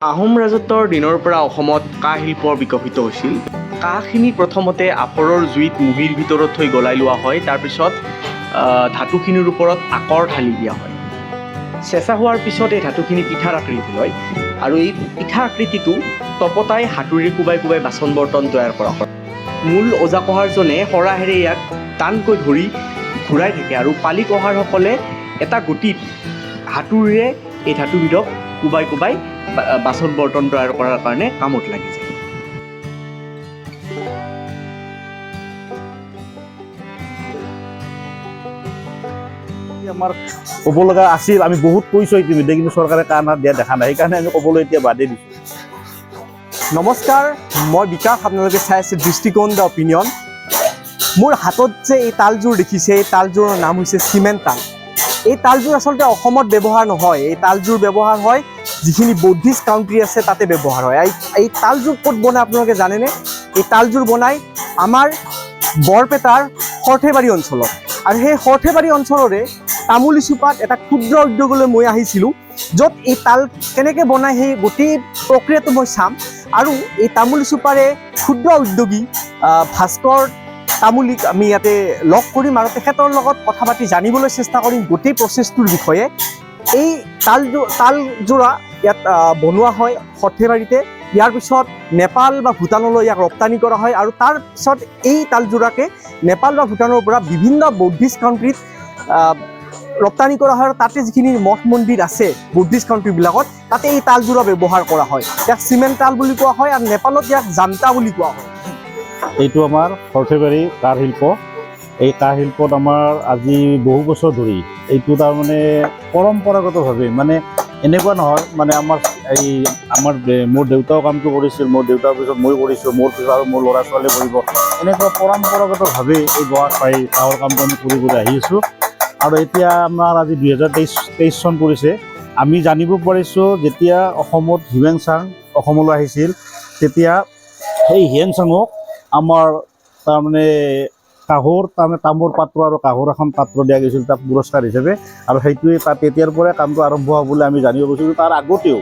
আহোম ৰাজত্বৰ দিনৰ পৰা অসমত কাঁহ শিল্প বিকশিত হৈছিল। কাঁহখিনি প্ৰথমতে আফৰৰ জুইত মুহিৰ ভিতৰত থৈ গলাই লোৱা হয়। তাৰপিছত ধাতুখিনিৰ ওপৰত আকৰ ঢালি দিয়া হয়। চেঁচা হোৱাৰ পিছত এই ধাতুখিনি পিঠাৰ আকৃতি লয় আৰু এই পিঠা আকৃতিটো তপতাই হাতুৰি কোবাই কোবাই বাচন বৰ্তন তৈয়াৰ কৰা হয়। মূল ওজা কহাৰজনে শৰাহেৰে ইয়াক টানকৈ ধৰি ঘূৰাই থাকে আৰু পালি কহাৰসকলে এটা গতিত হাতুৰিৰে এই ধাতুবিধক কোবাই কোবাই বাচন বৰ্তন তৈয়াৰ কৰাৰ কাৰণে কামত লাগি যায়। আমাৰ ক'ব লগা আছিল, আমি বহুত কৈছোঁ ইতিমধ্যে, কিন্তু চৰকাৰে কাণ দিয়া দেখা নাই, সেইকাৰণে আমি ক'বলৈ এতিয়া বাদেই দিছোঁ। নমস্কাৰ, মই বিকাশ, আপোনালোকে চাই আছে দৃষ্টিকোণ দ্য অপিনিয়ন। মোৰ হাতত যে এই তালযোৰ দেখিছে, এই তালযোৰৰ নাম হৈছে চিমেণ্ট তাল। এই তালযোৰ আচলতে অসমত ব্যৱহাৰ নহয়, এই তালযোৰ ব্যৱহাৰ হয় যিখিনি বৌদ্ধিষ্ট কাউণ্ট্ৰি আছে তাতে ব্যৱহাৰ হয়। এই তালযোৰ ক'ত বনায় আপোনালোকে জানেনে? এই তালযোৰ বনায় আমাৰ বৰপেটাৰ সৰ্থেবাৰী অঞ্চলত। আৰু সেই সৰ্থেবাৰী অঞ্চলৰে তামুলীচুপাত এটা ক্ষুদ্ৰ উদ্যোগলৈ মই আহিছিলোঁ, য'ত এই তাল কেনেকৈ বনায় সেই গোটেই প্ৰক্ৰিয়াটো মই চাম। আৰু এই তামুলীচুপাৰে ক্ষুদ্ৰ উদ্যোগী ভাস্কৰ তামুলীক আমি ইয়াতে লগ কৰিম আৰু তেখেতৰ লগত কথা পাতি জানিবলৈ চেষ্টা কৰিম গোটেই প্ৰচেছটোৰ বিষয়ে। এই তালযোৰা ইয়াত বনোৱা হয় সৰ্থেবাৰীতে। ইয়াৰ পিছত নেপাল বা ভূটানলৈ ইয়াক ৰপ্তানি কৰা হয় আৰু তাৰপিছত এই তালযোৰাকে নেপাল বা ভূটানৰ পৰা বিভিন্ন বৌদ্ধিষ্ট কাউণ্ট্ৰিত ৰপ্তানি কৰা হয় আৰু তাতে যিখিনি মঠ মন্দিৰ আছে বৌদ্ধিষ্ট কাউণ্ট্ৰিবিলাকত, তাতে এই তালযোৰা ব্যৱহাৰ কৰা হয়। ইয়াক চিমেণ্ট তাল বুলি কোৱা হয় আৰু নেপালত ইয়াক জান্তা বুলি কোৱা হয়। এইটো আমাৰ সৰ্থেবাৰী কাঁহ শিল্প। এই কাঁহ শিল্পত আমাৰ আজি বহু বছৰ ধৰি এইটো তাৰমানে পৰম্পৰাগতভাৱে, মানে এনেকুৱা নহয় মানে মোৰ দেউতাও কামটো কৰিছিল, মোৰ দেউতাৰ পিছত মই কৰিছোঁ, মোৰ পিছত আৰু মোৰ ল'ৰা ছোৱালী কৰিব, এনেকুৱা পৰম্পৰাগতভাৱে এই কাঁহৰ কামটো আমি কৰি আহি আছোঁ। আৰু এতিয়া আমাৰ আজি 2023 চন পৰিছে। আমি জানিব পাৰিছোঁ যেতিয়া অসমত হিউৱেন-চাং অসমলৈ আহিছিল, তেতিয়া সেই হিউৱেন-চাঙক আমাৰ তাৰমানে তামৰ পাত্ৰ আৰু কাঁহৰ এখন পাত্ৰ দিয়া গৈছিল তাক পুৰস্কাৰ হিচাপে। আৰু সেইটোৱে তেতিয়াৰ পৰাই কামটো আৰম্ভ হোৱা বুলি আমি জানিব পাৰিছোঁ। তাৰ আগতেও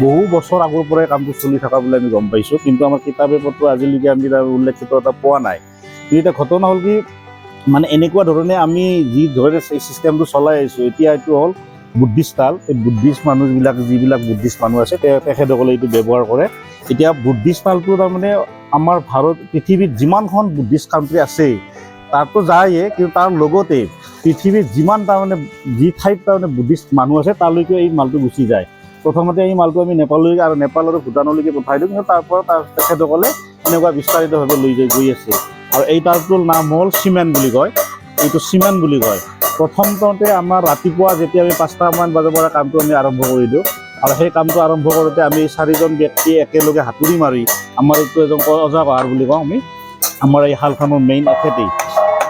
বহু বছৰ আগৰ পৰাই কামটো চলি থকা বুলি আমি গম পাইছোঁ, কিন্তু আমাৰ কিতাপে পত্ৰ আজিলৈকে আমি তাৰ উল্লেখিত এটা পোৱা নাই। কিন্তু এতিয়া ঘটনা হ'ল কি, মানে এনেকুৱা ধৰণে আমি যি ধৰণে এই ছিষ্টেমটো চলাই আহিছোঁ, এতিয়া এইটো হ'ল বুদ্ধিষ্ট তাল। এই বুদ্ধিষ্ট যিবিলাক বুদ্ধিষ্ট মানুহ আছে তেখেতসকলে এইটো ব্যৱহাৰ কৰে। এতিয়া বুদ্ধিষ্ট তালটো তাৰমানে আমাৰ পৃথিৱীত যিমানখন বুদ্ধিষ্ট কাউণ্ট্ৰি আছে তাতো যায়ে, কিন্তু তাৰ লগতে পৃথিৱীত যিমান তাৰমানে যি ঠাইত তাৰমানে বুদ্ধিষ্ট মানুহ আছে তালৈকে এই মালটো গুচি যায়। প্ৰথমতে এই মালটো আমি নেপাললৈকে আৰু নেপাল আৰু ভূটানলৈকে পঠাই দিওঁ, কিন্তু তাৰ পৰা তেখেতসকলে এনেকুৱা বিস্তাৰিতভাৱে লৈ গৈ আছে। আৰু এই তালটোৰ নাম হ'ল চিমেণ্ট বুলি কয়। এইটো চিমেণ্ট বুলি কয়। প্ৰথমতে আমাৰ ৰাতিপুৱা যেতিয়া আমি 5টামান বজাৰ পৰা কামটো আমি আৰম্ভ কৰি দিওঁ, আৰু সেই কামটো আৰম্ভ কৰোঁতে আমি 4জন ব্যক্তি একেলগে হাতুৰি মাৰি, আমাৰ এইটো এজন ওজা কহাৰ বুলি কওঁ আমি, আমাৰ এই শালখনৰ মেইন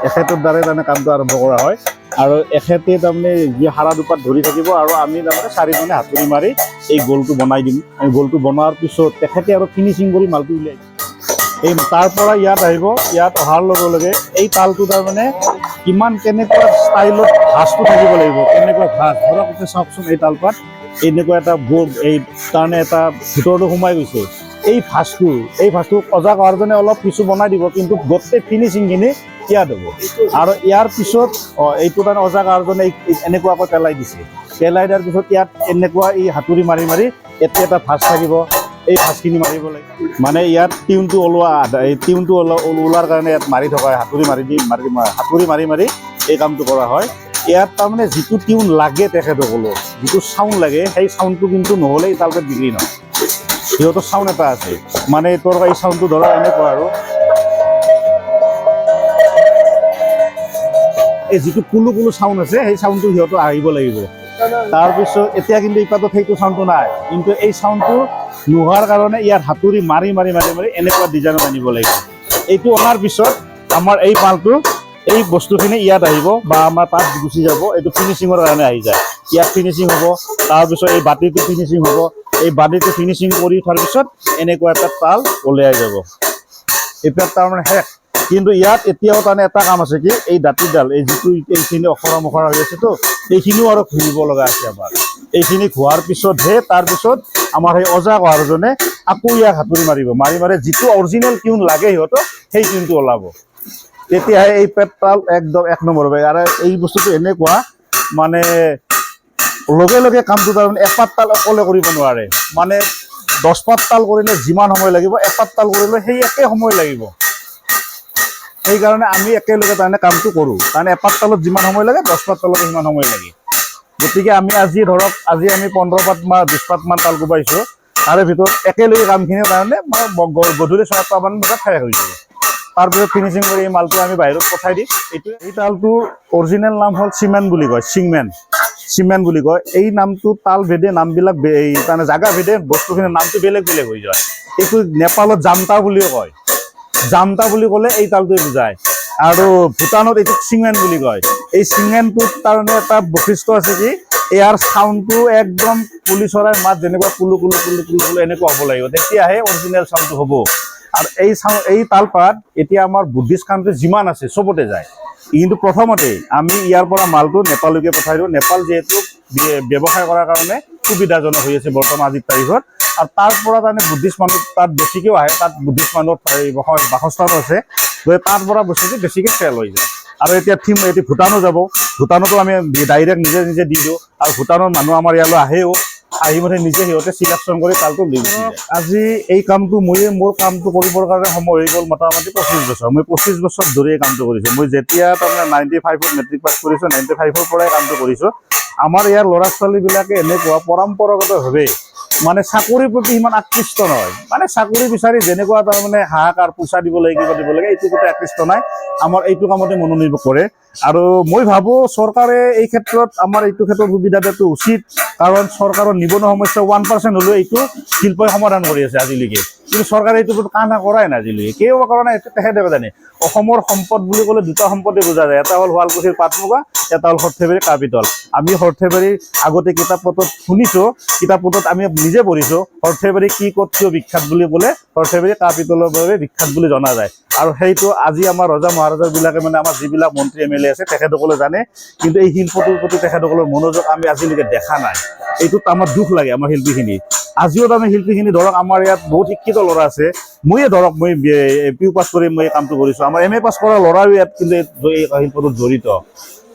এখেতৰ দ্বাৰাই তাৰমানে কামটো আৰম্ভ কৰা হয়। আৰু এখেতে তাৰমানে যি হাৰা দুপাত ধৰি থাকিব আৰু আমি তাৰমানে 4জনে হাতুৰি মাৰি এই গ'লটো বনাই দিম। এই গ'লটো বনোৱাৰ পিছত তেখেতে আৰু ফিনিচিং কৰি মালটো উলিয়াই এই তাৰ পৰা ইয়াত আহিব। ইয়াত অহাৰ লগে লগে এই তালটো তাৰমানে কেনেকুৱা ষ্টাইলত ভাঁজটো থাকিব লাগিব, কেনেকুৱা ভাঁজ ধৰক চাওকচোন। এই তালপাত এনেকুৱা এটা এই কাৰণে এটা ভিতৰতো সোমাই গৈছে। এই ভাঁজটো অজা কহাৰজনে অলপ কিছু বনাই দিব, কিন্তু গোটেই ফিনিচিংখিনি ইয়াত হ'ব। আৰু ইয়াৰ পিছত এইটো কাৰণে অজা কহাৰজনে এনেকুৱাকৈ পেলাই দিছে। পেলাই দিয়াৰ পিছত ইয়াত এনেকুৱা এই হাতুৰি মাৰি মাৰি ইয়াতে এটা ভাঁজ থাকিব, এই ভাঁজখিনি মাৰিব লাগে। মানে ইয়াত টিউনটো ওলোৱাৰ কাৰণে ইয়াত মাৰি থকা হয়, হাতুৰি মাৰি মাৰি এই কামটো কৰা হয়। ইয়াত তাৰমানে যিটো টিউন লাগে তেখেতসকলক, যিটো চাউণ্ড লাগে, সেই চাউণ্ডটো কিন্তু নহ'লে এই তালপাত বিক্ৰী নহয়। সিহঁতৰ চাউণ্ড এটা আছে, মানে তোৰ এই চাউণ্ডটো ধৰা এনেকুৱা আৰু এই যিটো কুলু চাউণ্ড আছে, সেই চাউণ্ডটো সিহঁতৰ আহিব লাগিব। তাৰপিছত এতিয়া কিন্তু ইপাতত সেইটো চাউণ্ডটো নাই, কিন্তু এই চাউণ্ডটো নোহোৱাৰ কাৰণে ইয়াত হাতুৰি মাৰি মাৰি মাৰি মাৰি এনেকুৱা ডিজাইনত আনিব লাগিব। এইটো অনাৰ পিছত আমাৰ এই পালটো এই বস্তুখিনি ইয়াত আহিব বা আমাৰ তাত গুচি যাব। এইটো ফিনিচিঙৰ কাৰণে আহি যায়। ইয়াত ফিনিচিং হ'ব, তাৰপিছত এই বাতিটো ফিনিচিং হ'ব। এই বাতিটো ফিনিচিং কৰি থোৱাৰ পিছত এনেকুৱা এটা তাল ওলাই যাব। এতিয়া তাৰমানে শেষ। কিন্তু ইয়াত এতিয়াও তাৰমানে এটা কাম আছে কি এই দাঁতিডাল এই যিটো এইখিনি অখৰা মখৰা হৈ আছেতো এইখিনিও আৰু ঘূৰিব লগা আছে আমাৰ এইখিনি ঘোৱাৰ পিছতহে তাৰপিছত আমাৰ সেই অজা কহাৰজনে আকৌ ইয়াক হাতুৰি মাৰিব মাৰি যিটো অৰিজিনেল টিউন লাগে সিহঁতক সেই টিউনটো ওলাব তেতিয়াহে এই পেটতাল একদম এক নম্বৰ হ'ব আৰু এই বস্তুটো এনেকুৱা মানে লগে লগে কামটো তাৰমানে এপাত তাল অকলে কৰিব নোৱাৰে মানে 10 পাত তাল কৰিলে যিমান সময় লাগিব এপাত তাল কৰিলে সেই একে সময় লাগিব সেইকাৰণে আমি একেলগে তাৰমানে কামটো কৰোঁ তাৰমানে এপাত তালত যিমান সময় লাগে 10 পাত তালত সিমান সময় লাগে গতিকে আমি আজি ধৰক আজি আমি 15 পাত বা 20 পাতমান তাল কোবাইছোঁ তাৰে ভিতৰত একেলগে কামখিনি তাৰমানে গধূলি 6টামান বজাত শেষ হৈ যাব তাৰপিছত ফিনিচিং কৰি এই মালটো আমি বাহিৰত পঠাই দিম এইটো এই তালটোৰ অৰিজিনেল নাম হ'ল চিমেণ্ট বুলি কয় চিমেণ্ট বুলি কয় এই নামটো তাল ভেদে নামবিলাক এই তাৰমানে জাগা ভেদে বস্তুখিনিৰ নামটো বেলেগ বেলেগ হৈ যায় এইটো নেপালত জামতা বুলিও কয় জামতা বুলি ক'লে এই তালটোৱে বুজায় আৰু ভূটানত এইটো চিমেণ্ট বুলি কয় এই চিমেণ্টটোত তাৰমানে এটা বৈশিষ্ট্য আছে কি ইয়াৰ চাউণ্ডটো একদম কুলি চৰাইৰ মাত যেনেকুৱা কুলু কুলু কুলু কুলু কুলু এনেকুৱা হ'ব লাগিব তেতিয়াহে অৰিজিনেল চাউণ্ডটো হ'ব আৰু এই তালপাত এতিয়া আমাৰ বুদ্ধিষ্ট কাণ্ট্ৰি যিমান আছে চবতে যায় কিন্তু প্ৰথমতে আমি ইয়াৰ পৰা মালটো নেপাললৈকে পঠাই দিওঁ নেপাল যিহেতু ব্যৱসায় কৰাৰ কাৰণে সুবিধাজনক হৈ আছে বৰ্তমান আজিৰ তাৰিখত আৰু তাৰ পৰা তাৰমানে বুদ্ধিষ্ট মানুহ তাত বেছিকৈও আহে তাত বুদ্ধিষ্ট মানুহৰ বাসস্থানো আছে গতিকে তাৰ পৰা বস্তুটো বেছিকৈ চেল হৈ যায় আৰু এতিয়া এতিয়া ভূটানো যাব ভূটানতো আমি ডাইৰেক্ট নিজে নিজে দি দিওঁ আৰু ভূটানৰ মানুহ আমাৰ ইয়ালৈ আহেও আহি মানে নিজে সিহঁতে চিলেকশ্যন কৰি তালটো দি দিয়ে আজি এই কামটো মোৰ কামটো কৰিবৰ কাৰণে সময় হৈ গ'ল মোটামুটি 25 বছৰ মই 25 বছৰ ধৰি এই কামটো কৰিছোঁ মই যেতিয়া তাৰমানে 95ত মেট্ৰিক পাছ কৰিছোঁ 95ৰ পৰাই কামটো কৰিছোঁ আমাৰ ইয়াৰ ল'ৰা ছোৱালীবিলাকে এনেকুৱা পৰম্পৰাগতভাৱে মানে চাকৰিৰ প্ৰতি ইমান আকৃষ্ট নহয় মানে চাকৰি বিচাৰি যেনেকুৱা তাৰমানে হাহাকাৰ পইচা দিব লাগে কিবা দিব লাগে এইটো প্ৰতি আকৃষ্ট নাই আমাৰ এইটো কামতে মনোনিৱেশ কৰে আৰু মই ভাবোঁ চৰকাৰে এই ক্ষেত্ৰত আমাৰ এইটো ক্ষেত্ৰত সুবিধা দিয়াটো উচিত কাৰণ চৰকাৰৰ নিবনুৱা সমস্যা 1% হ'লেও এইটো শিল্পই সমাধান কৰি আছে আজিলৈকে কিন্তু চৰকাৰে এইটো কাম কৰাই নাই আজিলৈকে কিয় কৰা নাই এইটো তেখেতে জানে অসমৰ সম্পদ বুলি ক'লে দুটা সম্পদে বুজা যায় এটা হ'ল শুৱালকুছিৰ পাট মুগা এটা হ'ল সৰ্থেবাৰীৰ কাঁহ পিতল আমি সৰ্থেবাৰীৰ আগতে কিতাপ পত্ৰত শুনিছোঁ কিতাপ পত্ৰত আমি নিজে পঢ়িছোঁ সৰ্থেবাৰী কি ক'ত কিয় বিখ্যাত বুলি ক'লে সৰ্থেবাৰী কাঁহ পিতলৰ বাবে বিখ্যাত বুলি জনা যায় আৰু সেইটো আজি আমাৰ ৰজা মহাৰাজাবিলাকে মানে আমাৰ যিবিলাক মন্ত্ৰী MLA আছে তেখেতসকলে জানে কিন্তু এই শিল্পটোৰ প্ৰতি তেখেতসকলৰ মনোযোগ আমি আজিলৈকে দেখা নাই এইটোত আমাৰ দুখ লাগে আমাৰ শিল্পীখিনি আজিও তাৰমানে শিল্পীখিনি ধৰক আমাৰ ইয়াত বহুত শিক্ষিত ল'ৰা আছে ময়ে ধৰক মই PU পাছ কৰি মই এই কামটো কৰিছোঁ আমাৰ MA পাছ কৰা ল'ৰাও ইয়াত কিন্তু এই শিল্পটোত জড়িত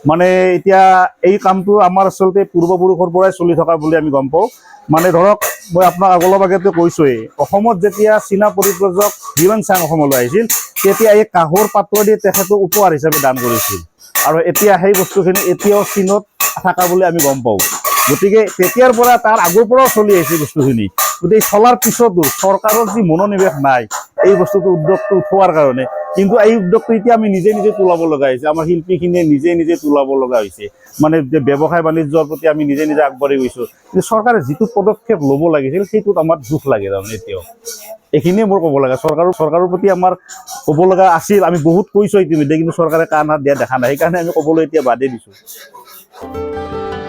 মানে এতিয়া এই কামটো আমাৰ আচলতে পূৰ্বপুৰুষৰ পৰাই চলি থকা বুলি আমি গম পাওঁ মানে ধৰক মই আপোনাক অলপ আগতে কৈছোঁৱেই অসমত যেতিয়া চীনা পৰিব্ৰজক হিউৱেন চাং অসমলৈ আহিছিল তেতিয়া এই কাঁহৰ পাত্ৰদি তেখেতক উপহাৰ হিচাপে দান কৰিছিল আৰু এতিয়া সেই বস্তুখিনি এতিয়াও চীনত থকা বুলি আমি গম পাওঁ গতিকে তেতিয়াৰ পৰা তাৰ আগৰ পৰাও চলি আহিছে বস্তুখিনি গতিকে চলাৰ পিছতো চৰকাৰৰ যি মনোনিৱেশ নাই এই বস্তুটো উদ্যোগটো উঠোৱাৰ কাৰণে কিন্তু এই উদ্যোগটো এতিয়া আমি নিজে নিজে তোলাব লগা হৈছে আমাৰ শিল্পীখিনিয়ে নিজে নিজে তোলাব লগা হৈছে মানে ব্যৱসায় বাণিজ্যৰ প্ৰতি আমি নিজে নিজে আগবাঢ়ি গৈছোঁ কিন্তু চৰকাৰে যিটো পদক্ষেপ ল'ব লাগিছিল সেইটোত আমাৰ দুখ লাগে তাৰমানে এতিয়াও এইখিনিয়ে মোৰ ক'ব লাগে চৰকাৰৰ প্ৰতি আমাৰ ক'ব লগা আছিল আমি বহুত কৈছোঁ ইতিমধ্যে কিন্তু চৰকাৰে কাণ হাত দিয়া দেখা নাই সেইকাৰণে আমি ক'বলৈ এতিয়া বাদেই দিছোঁ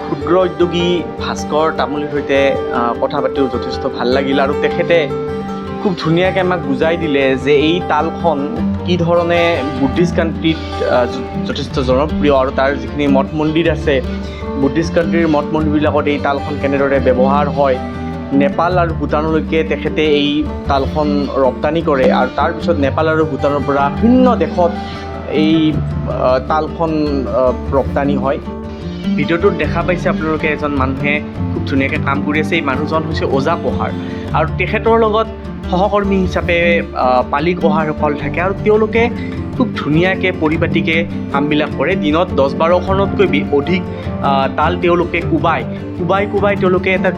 ক্ষুদ্ৰ উদ্যোগী ভাস্কৰ তামুলীৰ সৈতে কথা পাতিও যথেষ্ট ভাল লাগিল আৰু তেখেতে খুব ধুনীয়াকৈ আমাক বুজাই দিলে যে এই তালখন কি ধৰণে বুদ্ধিষ্ট কাণ্ট্ৰিত যথেষ্ট জনপ্ৰিয় আৰু তাৰ যিখিনি মঠ মন্দিৰ আছে বুদ্ধিষ্ট কাণ্ট্ৰিৰ মঠ মন্দিৰবিলাকত এই তালখন কেনেদৰে ব্যৱহাৰ হয় নেপাল আৰু ভূটানলৈকে তেখেতে এই তালখন ৰপ্তানি কৰে আৰু তাৰপিছত নেপাল আৰু ভূটানৰ পৰা ভিন্ন দেশত এই তালখন ৰপ্তানি হয় ভিডিঅ'টোত দেখা পাইছে আপোনালোকে এজন মানুহে খুব ধুনীয়াকৈ কাম কৰি আছে এই মানুহজন হৈছে ওজা কহাৰ আৰু তেখেতৰ লগত সহকৰ্মী হিচাপে পালি কহাৰসকল থাকে আৰু তেওঁলোকে খুব ধুনীয়াকৈ পৰিপাটিকৈ কামবিলাক কৰে দিনত 10-12খনতকৈ অধিক তাল তেওঁলোকে কোবাই তেওঁলোকে এটা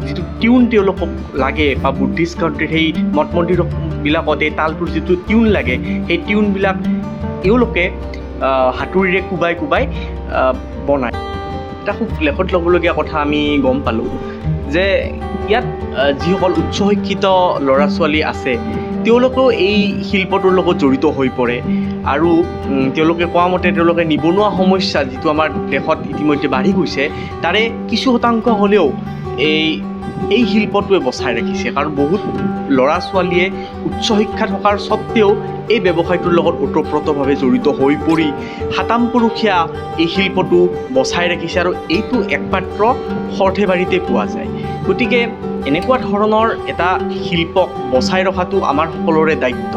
যিটো টিউন তেওঁলোকক লাগে বা বুদ্ধিষ্ট কাণ্ট্ৰিৰ সেই মঠ মন্দিৰবিলাকত এই তালটোৰ যিটো টিউন লাগে সেই টিউনবিলাক তেওঁলোকে হাতুৰিৰে কোবাই বনায় এটা খুব লেখত ল'বলগীয়া কথা আমি গম পালোঁ যে ইয়াত যিসকল উচ্চ শিক্ষিত ল'ৰা ছোৱালী আছে তেওঁলোকেও এই শিল্পটোৰ লগত জড়িত হৈ পৰে আৰু তেওঁলোকে কোৱা মতে তেওঁলোকে নিবনুৱা সমস্যা যিটো আমাৰ দেশত ইতিমধ্যে বাঢ়ি গৈছে তাৰে কিছু শতাংশ হ'লেও এই এই শিল্পটোৱে বচাই ৰাখিছে। কাৰণ বহুত ল'ৰা ছোৱালীয়ে উচ্চ শিক্ষা থকাৰ স্বত্বেও এই ব্যৱসায়টোৰ লগত ওতঃপ্ৰোতভাৱে জড়িত হৈ পৰি সাতাম পুৰুষীয়া এই শিল্পটো বচাই ৰাখিছে আৰু এইটো একমাত্ৰ সৰ্থেবাৰীতে পোৱা যায়। গতিকে এনেকুৱা ধৰণৰ এটা শিল্পক বচাই ৰখাটো আমাৰ সকলোৰে দায়িত্ব।